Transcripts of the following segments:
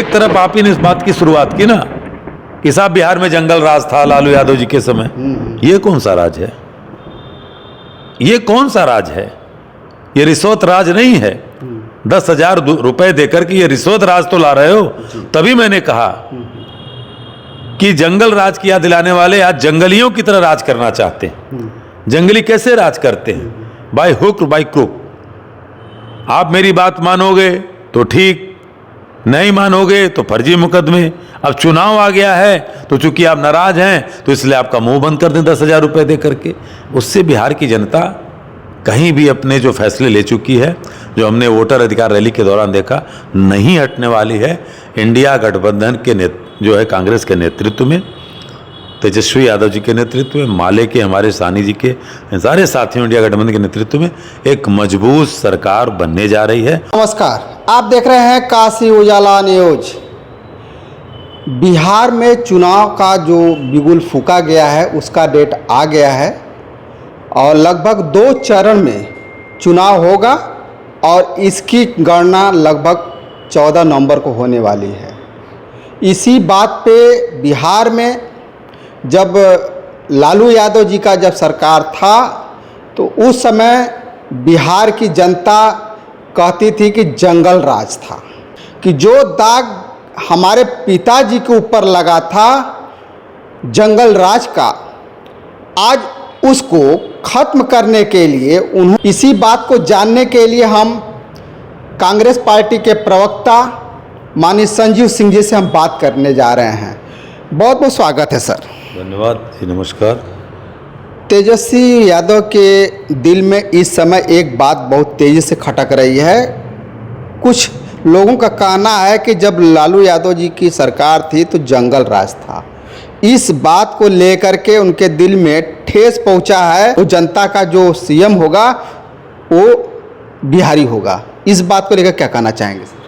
एक तरफ आप ही ने इस बात की शुरुआत की ना कि साहब बिहार में जंगल राज था लालू यादव जी के समय। ये कौन सा राज है? ये कौन सा राज है? ये रिश्वत राज नहीं है। 10,000 रुपए देकर के ये रिश्वत राज तो ला रहे हो। तभी मैंने कहा कि जंगल राज की याद दिलाने वाले आज जंगलियों की तरह राज करना चाहते हैं। जंगली कैसे राज करते हैं? By hook by crook. आप मेरी बात मानोगे तो ठीक, नहीं मानोगे तो फर्जी मुकदमे। अब चुनाव आ गया है तो चूंकि आप नाराज हैं तो इसलिए आपका मुंह बंद कर दें 10,000 रुपए दे करके। उससे बिहार की जनता कहीं भी अपने जो फैसले ले चुकी है, जो हमने वोटर अधिकार रैली के दौरान देखा, नहीं हटने वाली है। इंडिया गठबंधन के जो है कांग्रेस के नेतृत्व में, तेजस्वी यादव जी के नेतृत्व में, माले के हमारे सानी जी के सारे साथियों इंडिया गठबंधन के नेतृत्व में एक मजबूत सरकार बनने जा रही है। नमस्कार, आप देख रहे हैं काशी उजाला न्यूज। बिहार में चुनाव का जो बिगुल फूंका गया है उसका डेट आ गया है और लगभग 2 चरण में चुनाव होगा और इसकी गणना लगभग 14 नवंबर को होने वाली है। इसी बात पे बिहार में जब लालू यादव जी का जब सरकार था तो उस समय बिहार की जनता कहती थी कि जंगल राज था, कि जो दाग हमारे पिताजी के ऊपर लगा था जंगल राज का, आज उसको खत्म करने के लिए इसी बात को जानने के लिए हम कांग्रेस पार्टी के प्रवक्ता माननीय संजीव सिंह जी से हम बात करने जा रहे हैं। बहुत बहुत स्वागत है सर। धन्यवाद जी, नमस्कार। तेजस्वी यादव के दिल में इस समय एक बात बहुत तेज़ी से खटक रही है। कुछ लोगों का कहना है कि जब लालू यादव जी की सरकार थी तो जंगल राज था। इस बात को लेकर के उनके दिल में ठेस पहुंचा है। तो जनता का जो सीएम होगा वो बिहारी होगा। इस बात को लेकर क्या कहना चाहेंगे सर?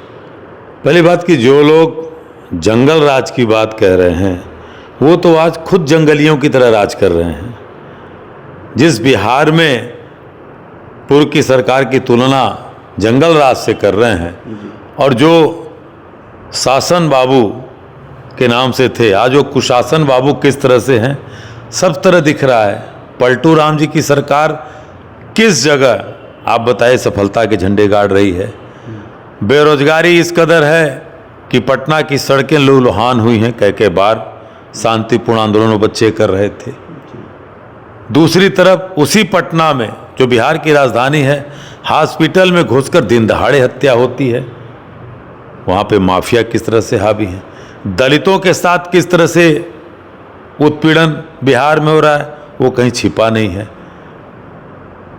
पहली बात कि जो लोग जंगल राज की बात कह रहे हैं वो तो आज खुद जंगलियों की तरह राज कर रहे हैं। जिस बिहार में पूर्व की सरकार की तुलना जंगल राज से कर रहे हैं और जो शासन बाबू के नाम से थे आज वो कुशासन बाबू किस तरह से हैं, सब तरह दिख रहा है। पलटू राम जी की सरकार किस जगह आप बताइए सफलता के झंडे गाड़ रही है। बेरोजगारी इस कदर है कि पटना की सड़कें लूलुहान हुई हैं। कई बार शांतिपूर्ण आंदोलन बच्चे कर रहे थे। दूसरी तरफ उसी पटना में जो बिहार की राजधानी है, हॉस्पिटल में घुसकर दिन दहाड़े हत्या होती है। वहाँ पे माफिया किस तरह से हावी है। दलितों के साथ किस तरह से उत्पीड़न बिहार में हो रहा है वो कहीं छिपा नहीं है।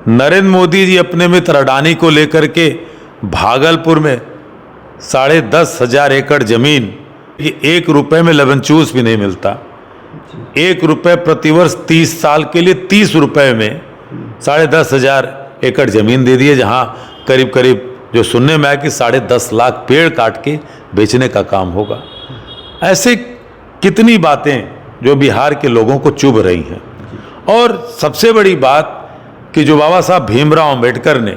नरेंद्र मोदी जी अपने मित्र अडानी को लेकर के भागलपुर में 10,500 एकड़ जमीन, ये 1 रुपए में लेमन जूस भी नहीं मिलता। 1 रुपए प्रतिवर्ष 30 साल के लिए 30 रुपए में 10,500 एकड़ जमीन दे दिए, जहां करीब करीब जो सुनने में आया कि 10.5 लाख पेड़ काट के बेचने का काम होगा। ऐसे कितनी बातें जो बिहार के लोगों को चुभ रही हैं। और सबसे बड़ी बात कि जो बाबा साहब भीमराव अंबेडकर ने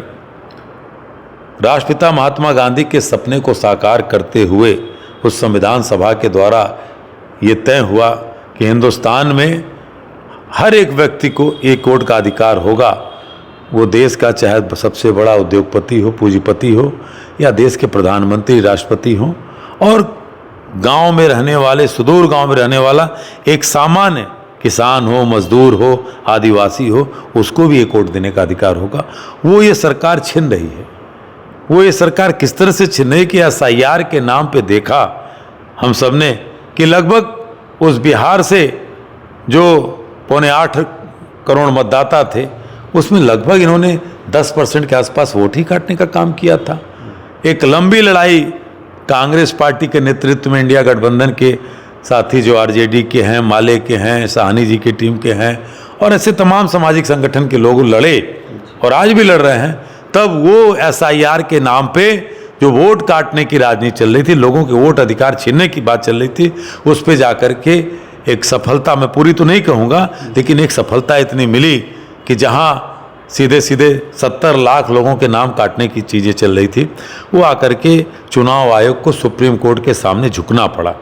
राष्ट्रपिता महात्मा गांधी के सपने को साकार करते हुए उस संविधान सभा के द्वारा ये तय हुआ कि हिंदुस्तान में हर एक व्यक्ति को एक वोट का अधिकार होगा। वो देश का चाहे सबसे बड़ा उद्योगपति हो, पूंजीपति हो, या देश के प्रधानमंत्री राष्ट्रपति हो, और गांव में रहने वाले, सुदूर गांव में रहने वाला एक सामान्य किसान हो, मजदूर हो, आदिवासी हो, उसको भी एक वोट देने का अधिकार होगा। वो ये सरकार छीन रही है। वो ये सरकार किस तरह से छीन रही कि SIR के नाम पे देखा हम सब ने कि लगभग उस बिहार से जो 7.25 करोड़ मतदाता थे उसमें लगभग इन्होंने 10% के आसपास वोट ही काटने का काम किया था। एक लंबी लड़ाई कांग्रेस पार्टी के नेतृत्व में इंडिया गठबंधन के साथी जो RJD के हैं, माले के हैं, साहनी जी की टीम के हैं और ऐसे तमाम सामाजिक संगठन के लोग लड़े और आज भी लड़ रहे हैं। तब वो SIR के नाम पे जो वोट काटने की राजनीति चल रही थी, लोगों के वोट अधिकार छीनने की बात चल रही थी, उस पे जाकर के एक सफलता, मैं पूरी तो नहीं कहूँगा, लेकिन एक सफलता इतनी मिली कि जहाँ सीधे सीधे 70 लाख लोगों के नाम काटने की चीज़ें चल रही थी, वो आकर के चुनाव आयोग को सुप्रीम कोर्ट के सामने झुकना पड़ा।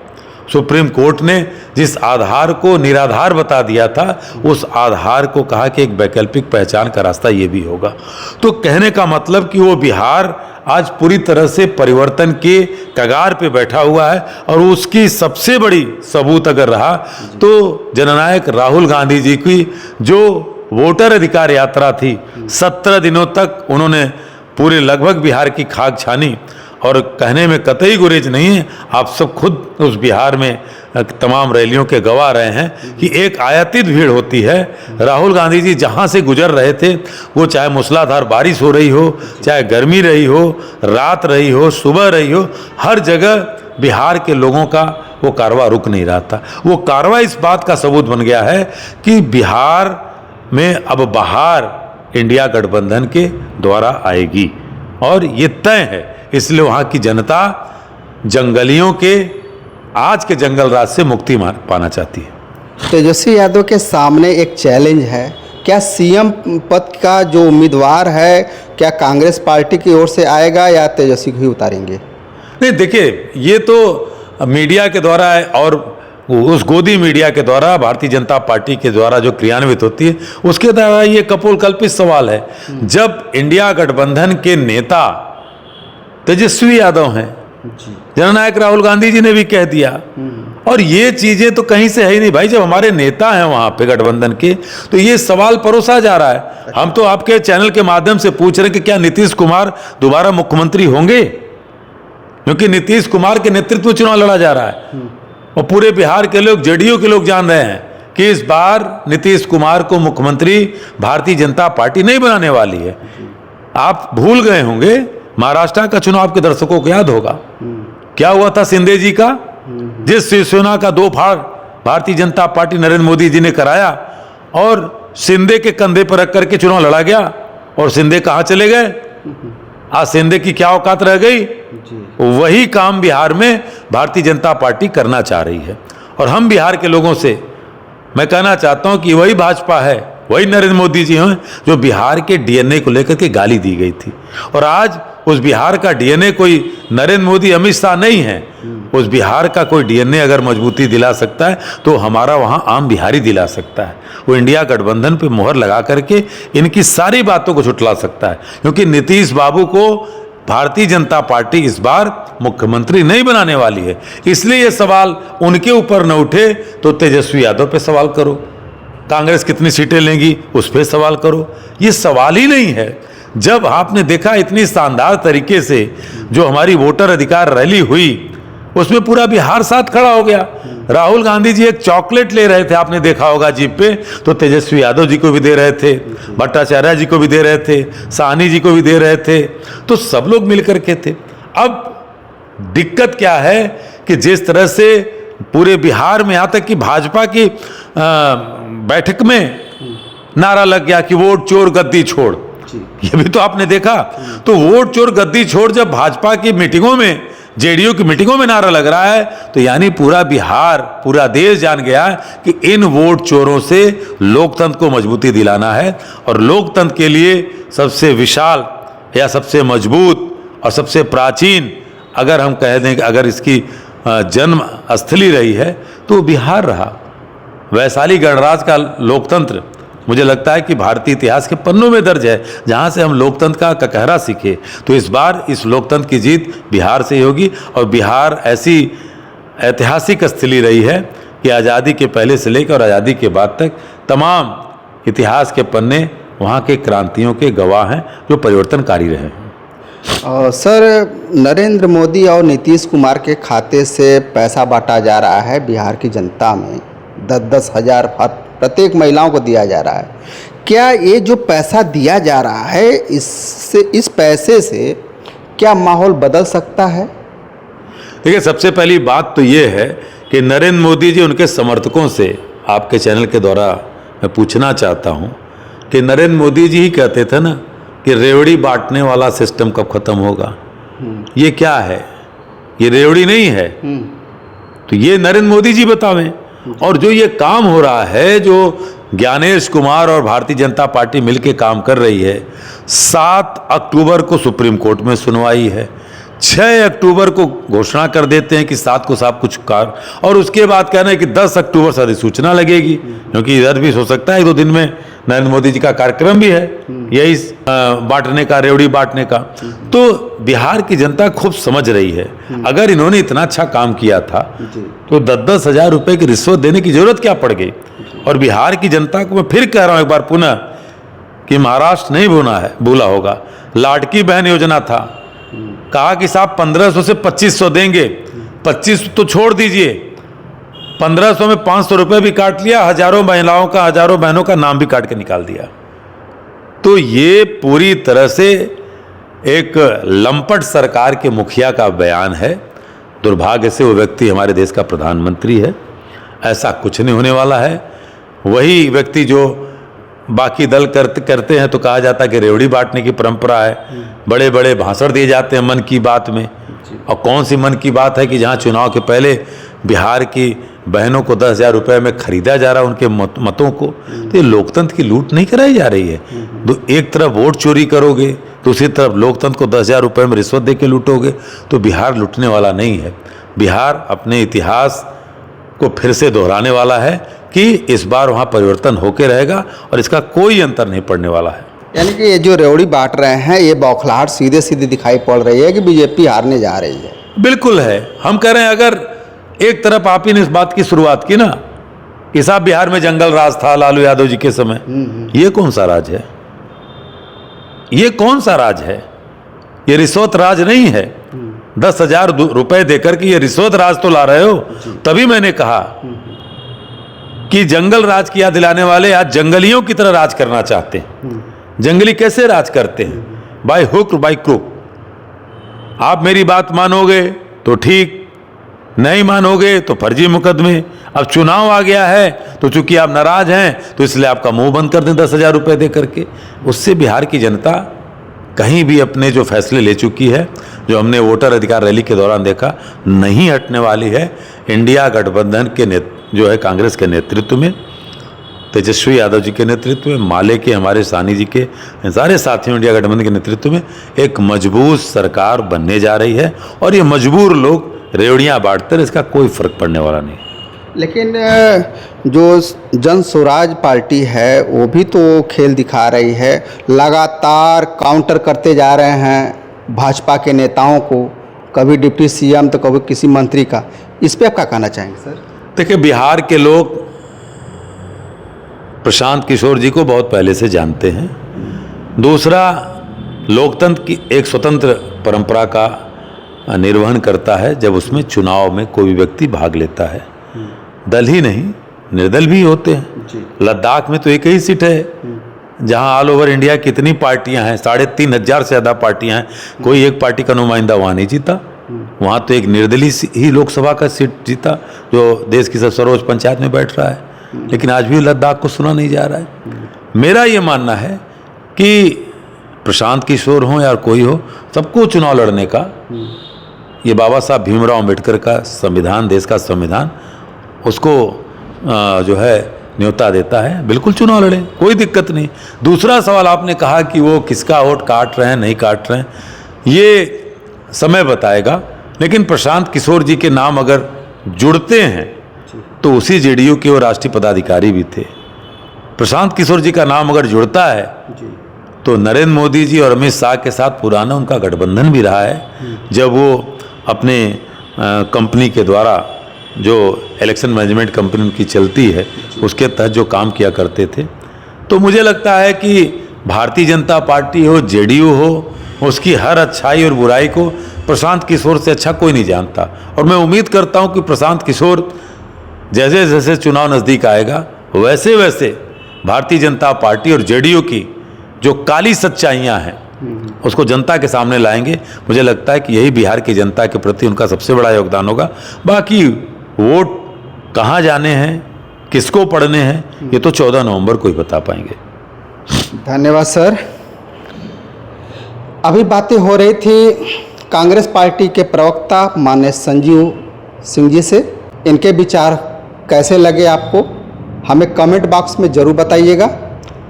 सुप्रीम कोर्ट ने जिस आधार को निराधार बता दिया था, उस आधार को कहा कि एक वैकल्पिक पहचान का रास्ता ये भी होगा। तो कहने का मतलब कि वो बिहार आज पूरी तरह से परिवर्तन के कगार पे बैठा हुआ है, और उसकी सबसे बड़ी सबूत अगर रहा तो जननायक राहुल गांधी जी की जो वोटर अधिकार यात्रा थी, 17 दिनों तक उन्होंने पूरे लगभग बिहार की खाक छानी, और कहने में कतई गुरेज नहीं है। आप सब खुद उस बिहार में तमाम रैलियों के गवाह रहे हैं कि एक आयातित भीड़ होती है। राहुल गांधी जी जहाँ से गुजर रहे थे, वो चाहे मूसलाधार बारिश हो रही हो, चाहे गर्मी रही हो, रात रही हो, सुबह रही हो, हर जगह बिहार के लोगों का वो कारवां रुक नहीं रहा था। वो कारवां इस बात का सबूत बन गया है कि बिहार में अब बहार इंडिया गठबंधन के द्वारा आएगी, और ये तय है। इसलिए वहाँ की जनता जंगलियों के आज के जंगल राज से मुक्ति पाना चाहती है। तेजस्वी यादव के सामने एक चैलेंज है, क्या सीएम पद का जो उम्मीदवार है, क्या कांग्रेस पार्टी की ओर से आएगा या तेजस्वी को ही उतारेंगे? नहीं, देखिए, ये तो मीडिया के द्वारा और उस गोदी मीडिया के द्वारा, भारतीय जनता पार्टी के द्वारा जो क्रियान्वित होती है, उसके द्वारा ये कपोलकल्पित सवाल है। जब इंडिया गठबंधन के नेता तेजस्वी यादव हैं, जननायक राहुल गांधी जी ने भी कह दिया, और ये चीजें तो कहीं से है ही नहीं भाई। जब हमारे नेता हैं वहां पे गठबंधन के, तो ये सवाल परोसा जा रहा है। हम तो आपके चैनल के माध्यम से पूछ रहे हैं कि क्या नीतीश कुमार दोबारा मुख्यमंत्री होंगे, क्योंकि नीतीश कुमार के नेतृत्व में चुनाव लड़ा जा रहा है, और पूरे बिहार के लोग, जेडीयू के लोग जान रहे हैं कि इस बार नीतीश कुमार को मुख्यमंत्री भारतीय जनता पार्टी नहीं बनाने वाली है। आप भूल गए होंगे, महाराष्ट्र का चुनाव आपके दर्शकों को याद होगा, क्या हुआ था शिंदे जी का, जिस शिवसेना का दो फाड़ भारतीय जनता पार्टी नरेंद्र मोदी जी ने कराया, और शिंदे के कंधे पर रख करके चुनाव लड़ा गया, और शिंदे कहाँ चले गए? आज शिंदे की क्या औकात रह गई? वही काम बिहार में भारतीय जनता पार्टी करना चाह रही है। और हम बिहार के लोगों से मैं कहना चाहता हूं कि वही भाजपा है, वही नरेंद्र मोदी जी हैं जो बिहार के डीएनए को लेकर के गाली दी गई थी, और आज उस बिहार का डीएनए कोई नरेंद्र मोदी, अमित शाह नहीं है। उस बिहार का कोई डीएनए अगर मजबूती दिला सकता है तो हमारा वहाँ आम बिहारी दिला सकता है। वो इंडिया गठबंधन पे मोहर लगा करके इनकी सारी बातों को छुटला सकता है, क्योंकि नीतीश बाबू को भारतीय जनता पार्टी इस बार मुख्यमंत्री नहीं बनाने वाली है। इसलिए ये सवाल उनके ऊपर न उठे तो तेजस्वी यादव पे सवाल करो, कांग्रेस कितनी सीटें लेंगी उस पर सवाल करो। ये सवाल ही नहीं है। जब आपने देखा इतनी शानदार तरीके से जो हमारी वोटर अधिकार रैली हुई, उसमें पूरा बिहार साथ खड़ा हो गया। राहुल गांधी जी एक चॉकलेट ले रहे थे, आपने देखा होगा जीप पे, तो तेजस्वी यादव जी को भी दे रहे थे, भट्टाचार्य जी को भी दे रहे थे, साहनी जी को भी दे रहे थे, तो सब लोग मिलकर के थे। अब दिक्कत क्या है कि जिस तरह से पूरे बिहार में, यहाँ तक कि भाजपा की बैठक में नारा लग गया कि वोट चोर गद्दी छोड़, ये भी तो आपने देखा। तो वोट चोर गद्दी छोड़ जब भाजपा की मीटिंगों में, जेडीयू की मीटिंगों में नारा लग रहा है, तो यानी पूरा बिहार, पूरा देश जान गया कि इन वोट चोरों से लोकतंत्र को मजबूती दिलाना है। और लोकतंत्र के लिए सबसे विशाल या सबसे मजबूत और सबसे प्राचीन, अगर हम कह दें कि अगर इसकी जन्म स्थली रही है तो बिहार रहा। वैशाली गणराज्य का लोकतंत्र मुझे लगता है कि भारतीय इतिहास के पन्नों में दर्ज है, जहाँ से हम लोकतंत्र का ककहरा सीखे। तो इस बार इस लोकतंत्र की जीत बिहार से ही होगी। और बिहार ऐसी ऐतिहासिक स्थली रही है कि आज़ादी के पहले से लेकर और आज़ादी के बाद तक तमाम इतिहास के पन्ने वहाँ के क्रांतियों के गवाह हैं जो परिवर्तनकारी रहे हैं। सर, नरेंद्र मोदी और नीतीश कुमार के खाते से पैसा बांटा जा रहा है बिहार की जनता में, 10-10 हज़ार प्रत्येक महिलाओं को दिया जा रहा है। क्या ये जो पैसा दिया जा रहा है, इससे, इस पैसे से क्या माहौल बदल सकता है? देखिए, सबसे पहली बात तो ये है कि नरेंद्र मोदी जी, उनके समर्थकों से आपके चैनल के द्वारा मैं पूछना चाहता हूँ कि नरेंद्र मोदी जी ही कहते थे ना कि रेवड़ी बांटने वाला सिस्टम कब खत्म होगा। ये क्या है? ये रेवड़ी नहीं है। तो ये नरेंद्र मोदी जी बतावें। और जो ये काम हो रहा है, जो ज्ञानेश कुमार और भारतीय जनता पार्टी मिलकर काम कर रही है, 7 अक्टूबर को सुप्रीम कोर्ट में सुनवाई है, 6 अक्टूबर को घोषणा कर देते हैं कि 7 को सब कुछ कार, और उसके बाद कहना है कि 10 अक्टूबर से अधिसूचना लगेगी, क्योंकि इधर भी हो सकता है 2 दिन में नरेंद्र मोदी जी का कार्यक्रम भी है यही बांटने का, रेवड़ी बांटने का। तो बिहार की जनता खूब समझ रही है, अगर इन्होंने इतना अच्छा काम किया था तो 10-10 हजार रुपए की रिश्वत देने की जरूरत क्या पड़ गई। और बिहार की जनता को मैं फिर कह रहा हूं एक बार पुनः कि महाराष्ट्र नहीं भूला होगा, लाडकी बहन योजना था, कहा कि साहब 1500 से 2500 देंगे, 25 तो छोड़ दीजिए, 1500 में 500 रुपये भी काट लिया, हजारों महिलाओं का, हजारों बहनों का नाम भी काट के निकाल दिया। तो ये पूरी तरह से एक लंपट सरकार के मुखिया का बयान है। दुर्भाग्य से वो व्यक्ति हमारे देश का प्रधानमंत्री है, ऐसा कुछ नहीं होने वाला है। वही व्यक्ति जो बाकी दल करते हैं तो कहा जाता है कि रेवड़ी बांटने की परंपरा है, बड़े बड़े भाषण दिए जाते हैं मन की बात में, और कौन सी मन की बात है कि जहां चुनाव के पहले बिहार की बहनों को 10,000 रुपये में खरीदा जा रहा है उनके मतों को। तो ये लोकतंत्र की लूट नहीं कराई जा रही है। एक तरफ वोट चोरी करोगे, दूसरी तरफ लोकतंत्र को 10,000 रुपये में रिश्वत दे के लूटोगे, तो बिहार लूटने वाला नहीं है। बिहार अपने इतिहास को फिर से दोहराने वाला है कि इस बार वहाँ परिवर्तन होके रहेगा और इसका कोई अंतर नहीं पड़ने वाला है। यानी कि ये जो रेवड़ी बांट रहे हैं, ये बौखलाहट सीधे सीधे दिखाई पड़ रही है कि बीजेपी हारने जा रही है। बिल्कुल है। हम कह रहे हैं, अगर एक तरफ आप ही ने इस बात की शुरुआत की ना कि साहब बिहार में जंगल राज था लालू यादव जी के समय, ये कौन सा राज है? ये कौन सा राज है? ये रिश्वत राज नहीं है। 10,000 रुपए देकर के ये रिश्वत राज तो ला रहे हो। तभी मैंने कहा कि जंगल राज की याद दिलाने वाले आज जंगलियों की तरह राज करना चाहते हैं। जंगली कैसे राज करते हैं? By hook by crook. आप मेरी बात मानोगे तो ठीक, नहीं मानोगे तो फर्जी मुकदमे। अब चुनाव आ गया है तो चूंकि आप नाराज हैं तो इसलिए आपका मुंह बंद कर दें 10,000 रुपए दे करके। उससे बिहार की जनता कहीं भी अपने जो फैसले ले चुकी है, जो हमने वोटर अधिकार रैली के दौरान देखा, नहीं हटने वाली है। इंडिया गठबंधन के जो है कांग्रेस के नेतृत्व में, तेजस्वी यादव जी के नेतृत्व में, माले के हमारे सानी जी के सारे साथियों इंडिया गठबंधन के नेतृत्व में एक मजबूत सरकार बनने जा रही है। और ये मजबूर लोग रेवड़ियाँ बांटते हैं, इसका कोई फर्क पड़ने वाला नहीं। लेकिन जो जन स्वराज पार्टी है वो भी तो खेल दिखा रही है, लगातार काउंटर करते जा रहे हैं भाजपा के नेताओं को, कभी डिप्टी सीएम तो कभी किसी मंत्री का। इस पे आप क्या कहना चाहेंगे सर? देखिए, बिहार के लोग प्रशांत किशोर जी को बहुत पहले से जानते हैं। दूसरा, लोकतंत्र की एक स्वतंत्र परंपरा का निर्वहन करता है जब उसमें चुनाव में कोई व्यक्ति भाग लेता है। दल ही नहीं, निर्दल भी होते हैं। लद्दाख में तो एक ही सीट है, जहां ऑल ओवर इंडिया कितनी पार्टियां हैं, 3,500 से ज़्यादा पार्टियां हैं, कोई एक पार्टी का नुमाइंदा वहां नहीं जीता। वहां तो एक निर्दलीय ही लोकसभा का सीट जीता जो देश की सबसे सर्वोच्च पंचायत में बैठ रहा है। लेकिन आज भी लद्दाख को सुना नहीं जा रहा है। मेरा ये मानना है कि प्रशांत किशोर हो या कोई हो, सबको चुनाव लड़ने का, ये बाबा साहब भीमराव अम्बेडकर का संविधान, देश का संविधान उसको जो है न्योता देता है। बिल्कुल चुनाव लड़ें, कोई दिक्कत नहीं। दूसरा सवाल आपने कहा कि वो किसका वोट काट रहे हैं नहीं काट रहे हैं, ये समय बताएगा। लेकिन प्रशांत किशोर जी के नाम अगर जुड़ते हैं तो उसी जेडीयू के वो राष्ट्रीय पदाधिकारी भी थे। प्रशांत किशोर जी का नाम अगर जुड़ता है तो नरेंद्र मोदी जी और अमित शाह के साथ पुराना उनका गठबंधन भी रहा है। जब वो अपने कंपनी के द्वारा, जो इलेक्शन मैनेजमेंट कंपनी उनकी चलती है, उसके तहत जो काम किया करते थे, तो मुझे लगता है कि भारतीय जनता पार्टी हो, जेडीयू हो, उसकी हर अच्छाई और बुराई को प्रशांत किशोर से अच्छा कोई नहीं जानता। और मैं उम्मीद करता हूं कि प्रशांत किशोर जैसे जैसे चुनाव नज़दीक आएगा वैसे वैसे भारतीय जनता पार्टी और जेडीयू की जो काली सच्चाइयां हैं उसको जनता के सामने लाएंगे। मुझे लगता है कि यही बिहार की जनता के प्रति उनका सबसे बड़ा योगदान होगा। बाकी वोट कहाँ जाने हैं, किसको पढ़ने हैं, ये तो 14 नवंबर को ही बता पाएंगे। धन्यवाद सर। अभी बातें हो रही थी कांग्रेस पार्टी के प्रवक्ता माननीय संजीव सिंह जी से। इनके विचार कैसे लगे आपको हमें कमेंट बॉक्स में ज़रूर बताइएगा।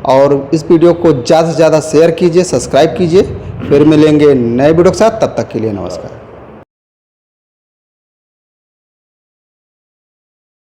और इस वीडियो को ज़्यादा से ज़्यादा शेयर कीजिए, सब्सक्राइब कीजिए। फिर मिलेंगे नए वीडियो के साथ, तब तक के लिए नमस्कार।